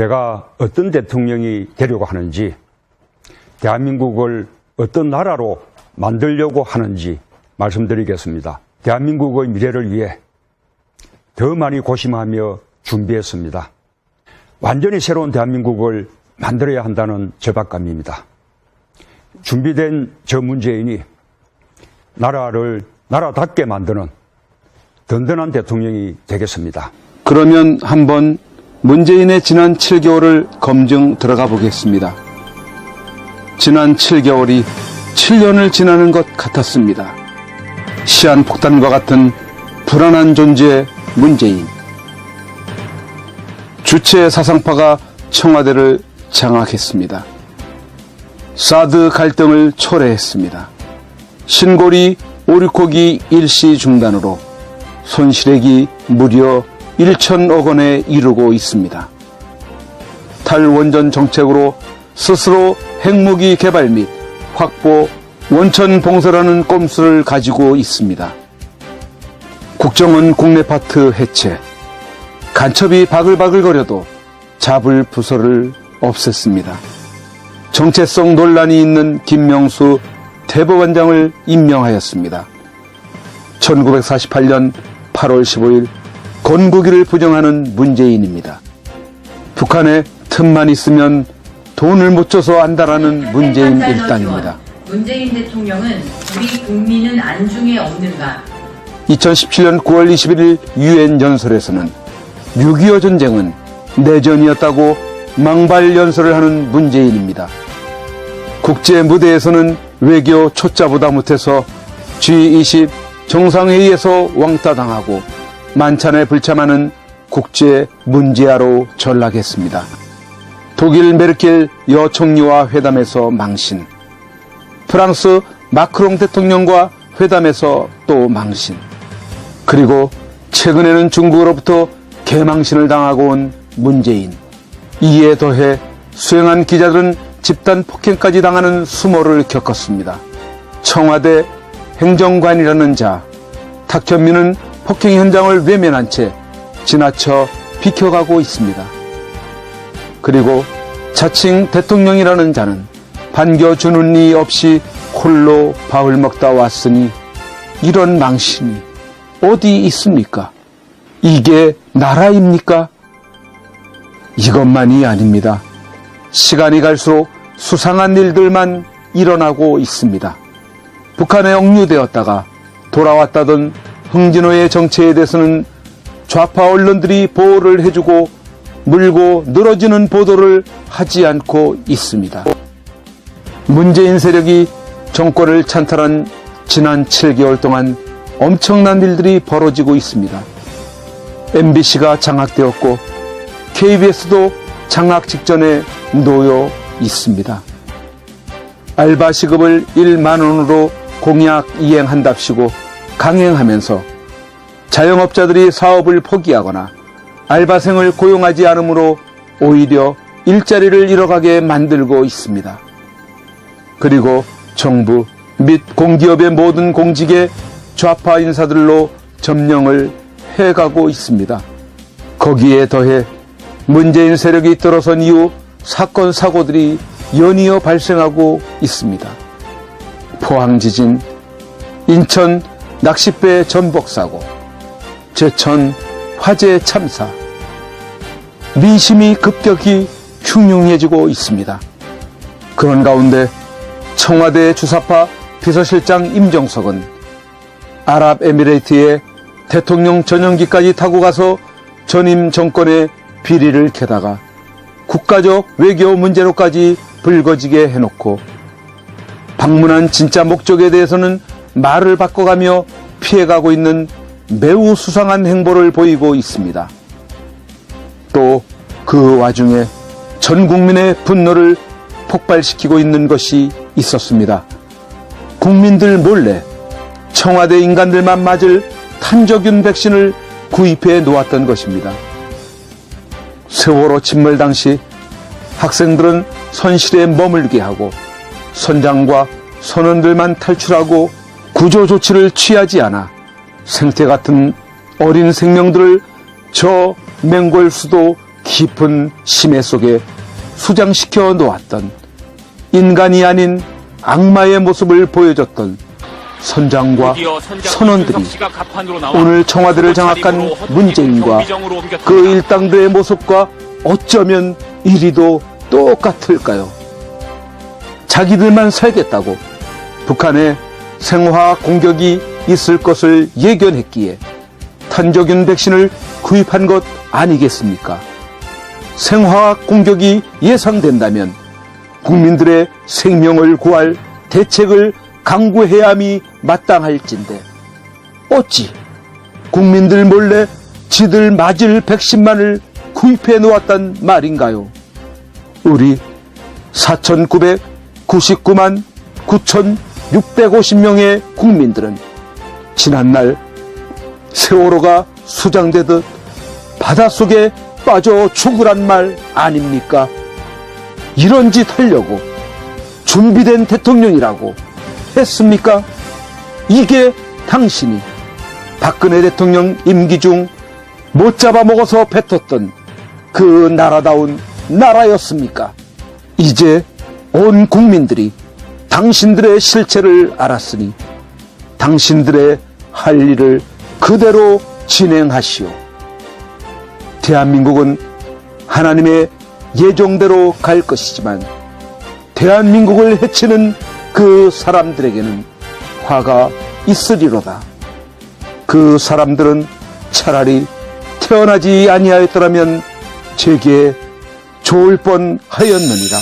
제가 어떤 대통령이 되려고 하는지, 대한민국을 어떤 나라로 만들려고 하는지 말씀드리겠습니다. 대한민국의 미래를 위해 더 많이 고심하며 준비했습니다. 완전히 새로운 대한민국을 만들어야 한다는 절박감입니다. 준비된 저 문재인이 나라를 나라답게 만드는 든든한 대통령이 되겠습니다. 그러면 한번 문재인의 지난 7개월을 검증 들어가 보겠습니다. 지난 7개월이 7년을 지나는 것 같았습니다. 시한폭탄과 같은 불안한 존재의 문재인. 주체 사상파가 청와대를 장악했습니다. 사드 갈등을 초래했습니다. 신고리 오륙호기 일시 중단으로 손실액이 무려 1천억 원에 이르고 있습니다. 탈원전 정책으로 스스로 핵무기 개발 및 확보, 원천 봉쇄라는 꼼수를 가지고 있습니다. 국정원 국내 파트 해체, 간첩이 바글바글거려도 잡을 부서를 없앴습니다. 정체성 논란이 있는 김명수 대법원장을 임명하였습니다. 1948년 8월 15일 건국이를 부정하는 문재인입니다. 북한에 틈만 있으면 돈을 못 줘서 안다라는 문재인 일당입니다. 문재인 대통령은 우리 국민은 안중에 없는가? 2017년 9월 21일 유엔 연설에서는 6.25 전쟁은 내전이었다고 망발 연설을 하는 문재인입니다. 국제 무대에서는 외교 초짜보다 못해서 G20 정상회의에서 왕따당하고 만찬에 불참하는 국제 문제아로 전락했습니다. 독일 메르켈 여총리와 회담에서 망신, 프랑스 마크롱 대통령과 회담에서 또 망신, 그리고 최근에는 중국으로부터 개망신을 당하고 온 문재인. 이에 더해 수행한 기자들은 집단 폭행까지 당하는 수모를 겪었습니다. 청와대 행정관이라는 자, 탁현민은 폭행 현장을 외면한 채 지나쳐 비켜가고 있습니다. 그리고 자칭 대통령이라는 자는 반겨주는 이 없이 홀로 밥을 먹다 왔으니 이런 망신이 어디 있습니까? 이게 나라입니까? 이것만이 아닙니다. 시간이 갈수록 수상한 일들만 일어나고 있습니다. 북한에 억류되었다가 돌아왔다던 흥진호의 정체에 대해서는 좌파 언론들이 보호를 해주고 물고 늘어지는 보도를 하지 않고 있습니다. 문재인 세력이 정권을 찬탈한 지난 7개월 동안 엄청난 일들이 벌어지고 있습니다. MBC가 장악되었고 KBS도 장악 직전에 놓여 있습니다. 알바 시급을 1만 원으로 공약 이행한답시고 강행하면서 자영업자들이 사업을 포기하거나 알바생을 고용하지 않으므로 오히려 일자리를 잃어가게 만들고 있습니다. 그리고 정부 및 공기업의 모든 공직에 좌파 인사들로 점령을 해가고 있습니다. 거기에 더해 문재인 세력이 들어선 이후 사건 사고들이 연이어 발생하고 있습니다. 포항 지진, 인천 낚싯배 전복 사고, 제천 화재 참사, 민심이 급격히 흉흉해지고 있습니다. 그런 가운데 청와대 주사파 비서실장 임정석은 아랍에미레이트에 대통령 전용기까지 타고 가서 전임 정권의 비리를 캐다가 국가적 외교 문제로까지 불거지게 해놓고 방문한 진짜 목적에 대해서는 말을 바꿔가며 피해가고 있는 매우 수상한 행보를 보이고 있습니다. 또 그 와중에 전 국민의 분노를 폭발시키고 있는 것이 있었습니다. 국민들 몰래 청와대 인간들만 맞을 탄저균 백신을 구입해 놓았던 것입니다. 세월호 침몰 당시 학생들은 선실에 머물게 하고 선장과 선원들만 탈출하고 구조 조치를 취하지 않아 생태 같은 어린 생명들을 저 맹골 수도 깊은 심해 속에 수장시켜 놓았던 인간이 아닌 악마의 모습을 보여줬던 선장과 선원들이 오늘 청와대를 장악한 문재인과 그 일당들의 모습과 어쩌면 이리도 똑같을까요? 자기들만 살겠다고 북한의 생화학 공격이 있을 것을 예견했기에 탄저균 백신을 구입한 것 아니겠습니까? 생화학 공격이 예상된다면 국민들의 생명을 구할 대책을 강구해야 함이 마땅할진데 어찌 국민들 몰래 지들 맞을 백신만을 구입해 놓았단 말인가요? 우리 4,999만 9,650명의 국민들은 지난날 세월호가 수장되듯 바닷속에 빠져 죽으란 말 아닙니까? 이런 짓 하려고 준비된 대통령이라고 했습니까? 이게 당신이 박근혜 대통령 임기 중 못 잡아먹어서 뱉었던 그 나라다운 나라였습니까? 이제 온 국민들이 당신들의 실체를 알았으니 당신들의 할 일을 그대로 진행하시오. 대한민국은 하나님의 예정대로 갈 것이지만 대한민국을 해치는 그 사람들에게는 화가 있으리로다. 그 사람들은 차라리 태어나지 아니하였더라면 제게 좋을 뻔하였느니라.